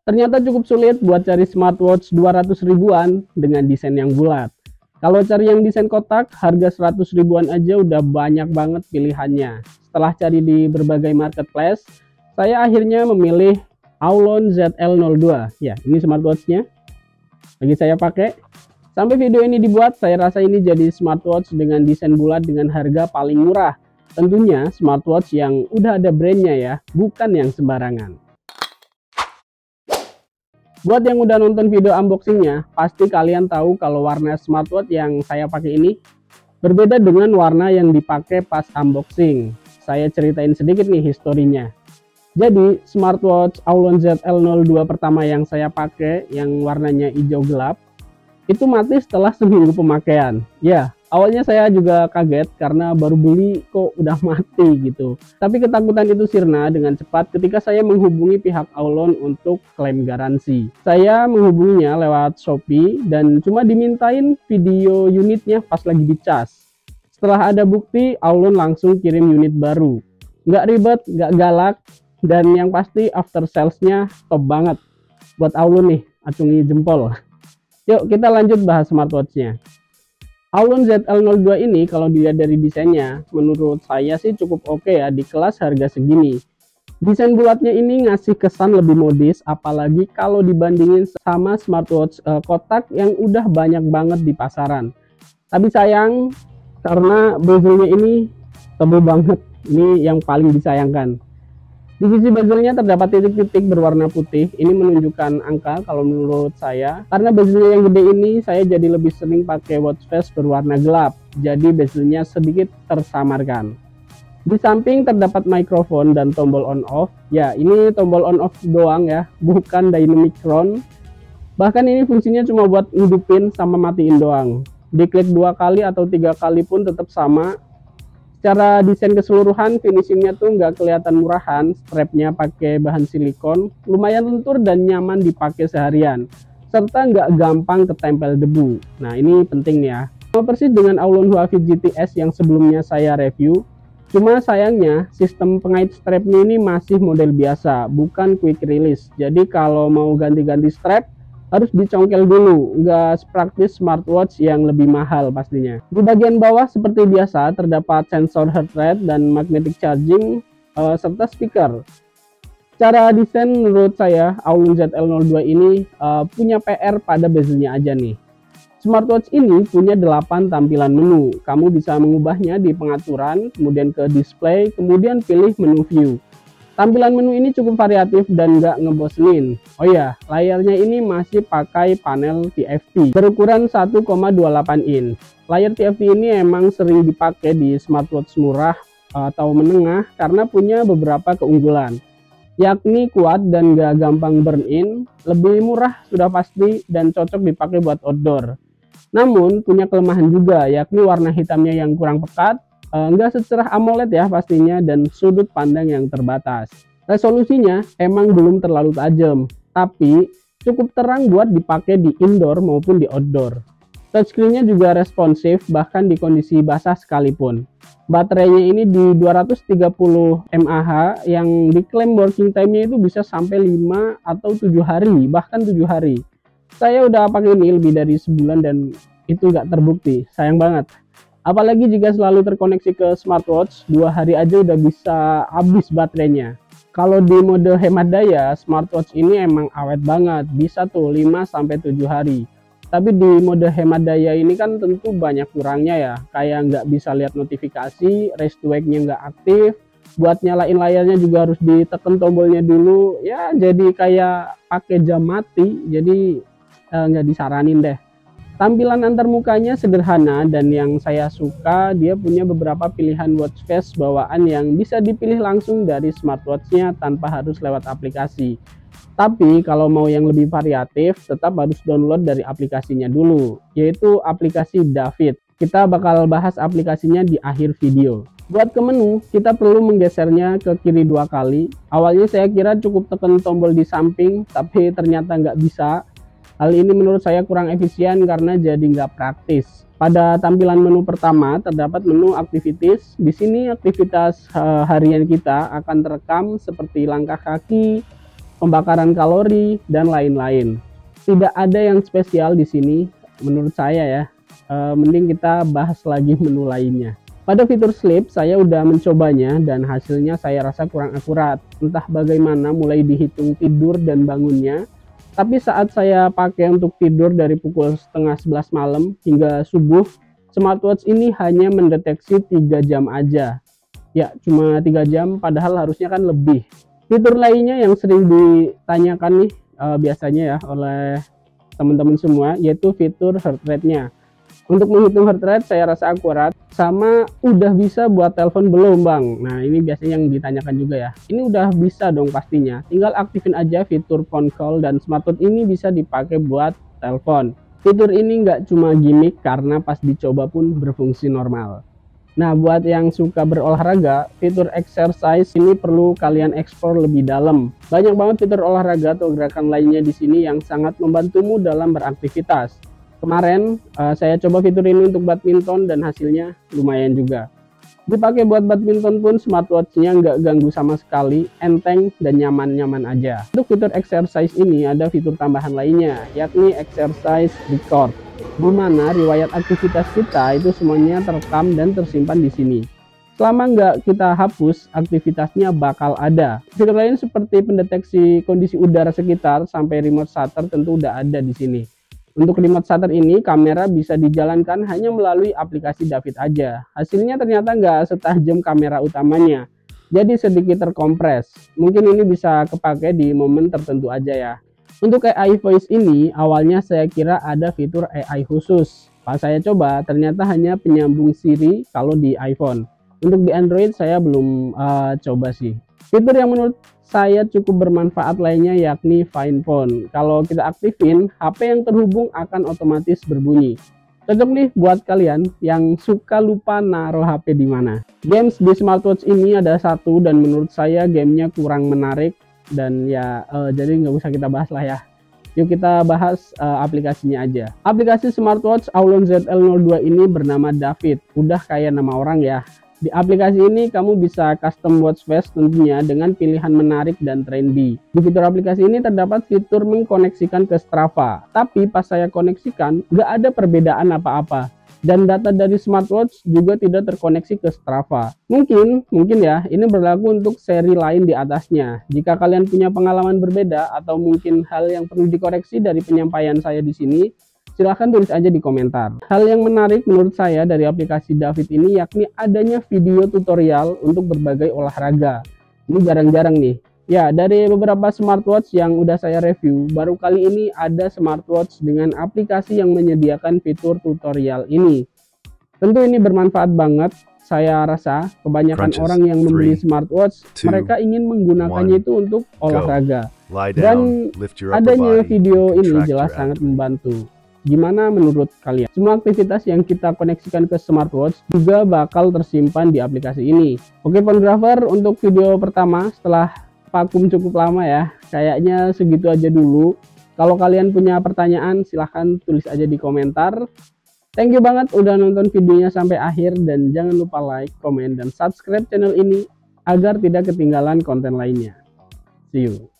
Ternyata cukup sulit buat cari smartwatch 200 ribuan dengan desain yang bulat. Kalau cari yang desain kotak, harga 100 ribuan aja udah banyak banget pilihannya. Setelah cari di berbagai marketplace, saya akhirnya memilih Aulon ZL02. Ya, ini smartwatchnya. Lagi saya pakai. Sampai video ini dibuat, saya rasa ini jadi smartwatch dengan desain bulat dengan harga paling murah. Tentunya smartwatch yang udah ada brandnya ya, bukan yang sembarangan. Buat yang udah nonton video unboxingnya, pasti kalian tahu kalau warna smartwatch yang saya pakai ini berbeda dengan warna yang dipakai pas unboxing. Saya ceritain sedikit nih historinya. Jadi smartwatch Aulon ZL02 pertama yang saya pakai, yang warnanya hijau gelap, itu mati setelah seminggu pemakaian. Ya, awalnya saya juga kaget karena baru beli kok udah mati gitu. Tapi ketakutan itu sirna dengan cepat ketika saya menghubungi pihak Aulon untuk klaim garansi. Saya menghubunginya lewat Shopee dan cuma dimintain video unitnya pas lagi dicas. Setelah ada bukti, Aulon langsung kirim unit baru. Nggak ribet, nggak galak, dan yang pasti after sales-nya top banget. Buat Aulon nih, acungi jempol. Yuk kita lanjut bahas smartwatch-nya. Aulon ZL02 ini kalau dilihat dari desainnya, menurut saya sih cukup oke ya di kelas harga segini. Desain bulatnya ini ngasih kesan lebih modis, apalagi kalau dibandingin sama smartwatch kotak yang udah banyak banget di pasaran. Tapi sayang, karena bezelnya ini tebal banget, ini yang paling disayangkan. Di sisi bezelnya terdapat titik-titik berwarna putih. Ini menunjukkan angka kalau menurut saya. Karena bezelnya yang gede ini, saya jadi lebih sering pakai watch face berwarna gelap. Jadi bezelnya sedikit tersamarkan. Di samping terdapat mikrofon dan tombol on off. Ya, ini tombol on off doang ya, bukan dynamic round. Bahkan ini fungsinya cuma buat ngidupin sama matiin doang. Diklik 2 kali atau 3 kali pun tetap sama. Secara desain keseluruhan, finishingnya tuh nggak kelihatan murahan. Strapnya pakai bahan silikon, lumayan lentur dan nyaman dipakai seharian, serta nggak gampang ketempel debu. Nah ini penting nih ya. Sama persis dengan Aulon Huavi GTS yang sebelumnya saya review. Cuma sayangnya sistem pengait strapnya ini masih model biasa, bukan quick release. Jadi kalau mau ganti-ganti strap, harus dicongkel dulu, nggak sepraktis smartwatch yang lebih mahal pastinya. Di bagian bawah seperti biasa terdapat sensor heart rate dan magnetic charging serta speaker. Cara desain menurut saya Aulon ZL02 ini punya PR pada bezelnya aja nih. Smartwatch ini punya 8 tampilan menu. Kamu bisa mengubahnya di pengaturan, kemudian ke display, kemudian pilih menu view. Tampilan menu ini cukup variatif dan nggak ngebosenin. Oh ya, layarnya ini masih pakai panel TFT berukuran 1,28 inch. Layar TFT ini emang sering dipakai di smartwatch murah atau menengah karena punya beberapa keunggulan, yakni kuat dan nggak gampang burn in, lebih murah sudah pasti, dan cocok dipakai buat outdoor. Namun punya kelemahan juga, yakni warna hitamnya yang kurang pekat, nggak secerah AMOLED ya pastinya, dan sudut pandang yang terbatas. Resolusinya emang belum terlalu tajam, tapi cukup terang buat dipakai di indoor maupun di outdoor. Touchscreen-nya juga responsif bahkan di kondisi basah sekalipun. Baterainya ini di 230 mAh yang diklaim working time-nya itu bisa sampai 5 atau 7 hari, bahkan 7 hari. Saya udah pakai ini lebih dari sebulan dan itu nggak terbukti, sayang banget. Apalagi jika selalu terkoneksi ke smartwatch, 2 hari aja udah bisa habis baterainya. Kalau di mode hemat daya, smartwatch ini emang awet banget, bisa tuh 5-7 hari. Tapi di mode hemat daya ini kan tentu banyak kurangnya ya, kayak nggak bisa lihat notifikasi, raise to wake-nya nggak aktif, buat nyalain layarnya juga harus ditekan tombolnya dulu, ya jadi kayak pakai jam mati, jadi nggak disaranin deh. Tampilan antarmukanya sederhana dan yang saya suka dia punya beberapa pilihan watch face bawaan yang bisa dipilih langsung dari smartwatch-nya tanpa harus lewat aplikasi. Tapi kalau mau yang lebih variatif tetap harus download dari aplikasinya dulu, yaitu aplikasi David. Kita bakal bahas aplikasinya di akhir video. Buat ke menu, kita perlu menggesernya ke kiri 2 kali. Awalnya saya kira cukup tekan tombol di samping, tapi ternyata nggak bisa. Hal ini menurut saya kurang efisien karena jadi nggak praktis. Pada tampilan menu pertama terdapat menu activities. Di sini aktivitas harian kita akan terekam seperti langkah kaki, pembakaran kalori, dan lain-lain. Tidak ada yang spesial di sini menurut saya ya. Mending kita bahas lagi menu lainnya. Pada fitur sleep saya udah mencobanya dan hasilnya saya rasa kurang akurat. Entah bagaimana mulai dihitung tidur dan bangunnya. Tapi saat saya pakai untuk tidur dari pukul setengah 11 malam hingga subuh, smartwatch ini hanya mendeteksi 3 jam aja. Ya, cuma 3 jam padahal harusnya kan lebih. Fitur lainnya yang sering ditanyakan nih biasanya ya oleh teman-teman semua, yaitu fitur heart rate-nya. Untuk menghitung heart rate saya rasa akurat. Sama udah bisa buat telepon belum bang? Nah ini biasanya yang ditanyakan juga ya. Ini udah bisa dong pastinya. Tinggal aktifin aja fitur phone call dan smartwatch ini bisa dipakai buat telepon. Fitur ini nggak cuma gimmick karena pas dicoba pun berfungsi normal. Nah buat yang suka berolahraga, fitur exercise ini perlu kalian eksplor lebih dalam. Banyak banget fitur olahraga atau gerakan lainnya di sini yang sangat membantumu dalam beraktivitas. Kemarin saya coba fitur ini untuk badminton dan hasilnya lumayan juga. Dipakai buat badminton pun smartwatch-nya nggak ganggu sama sekali, enteng dan nyaman-nyaman aja. Untuk fitur exercise ini ada fitur tambahan lainnya, yakni exercise record, di mana riwayat aktivitas kita itu semuanya terekam dan tersimpan di sini. Selama nggak kita hapus, aktivitasnya bakal ada. Fitur lain seperti pendeteksi kondisi udara sekitar sampai remote shutter tentu udah ada di sini. Untuk remote shutter ini, kamera bisa dijalankan hanya melalui aplikasi David aja. Hasilnya ternyata nggak setajam kamera utamanya, jadi sedikit terkompres. Mungkin ini bisa kepake di momen tertentu aja ya. Untuk AI Voice ini, awalnya saya kira ada fitur AI khusus. Pas saya coba, ternyata hanya penyambung Siri kalau di iPhone. Untuk di Android saya belum coba sih. Fitur yang menurut saya cukup bermanfaat lainnya yakni Find Phone. Kalau kita aktifin, HP yang terhubung akan otomatis berbunyi. Cocok nih buat kalian yang suka lupa naruh HP di mana. Games di smartwatch ini ada satu dan menurut saya gamenya kurang menarik dan ya jadi nggak usah kita bahas lah ya. Yuk kita bahas aplikasinya aja. Aplikasi smartwatch Aulon ZL02 ini bernama David. Udah kayak nama orang ya. Di aplikasi ini kamu bisa custom watch face tentunya dengan pilihan menarik dan trendy. Di fitur aplikasi ini terdapat fitur mengkoneksikan ke Strava. Tapi pas saya koneksikan nggak ada perbedaan apa-apa. Dan data dari smartwatch juga tidak terkoneksi ke Strava. Mungkin ya ini berlaku untuk seri lain di atasnya. Jika kalian punya pengalaman berbeda atau mungkin hal yang perlu dikoreksi dari penyampaian saya di sini, silahkan tulis aja di komentar. Hal yang menarik menurut saya dari aplikasi David ini yakni adanya video tutorial untuk berbagai olahraga. Ini jarang-jarang nih. Ya, dari beberapa smartwatch yang udah saya review, baru kali ini ada smartwatch dengan aplikasi yang menyediakan fitur tutorial ini. Tentu ini bermanfaat banget. Saya rasa kebanyakan orang yang membeli smartwatch, mereka ingin menggunakannya itu untuk olahraga. Dan adanya video ini jelas sangat membantu. Gimana menurut kalian? Semua aktivitas yang kita koneksikan ke smartwatch juga bakal tersimpan di aplikasi ini. Oke Phonegrapher, untuk video pertama setelah vakum cukup lama ya, kayaknya segitu aja dulu. Kalau kalian punya pertanyaan silahkan tulis aja di komentar. Thank you banget udah nonton videonya sampai akhir dan jangan lupa like, komen, dan subscribe channel ini agar tidak ketinggalan konten lainnya. See you.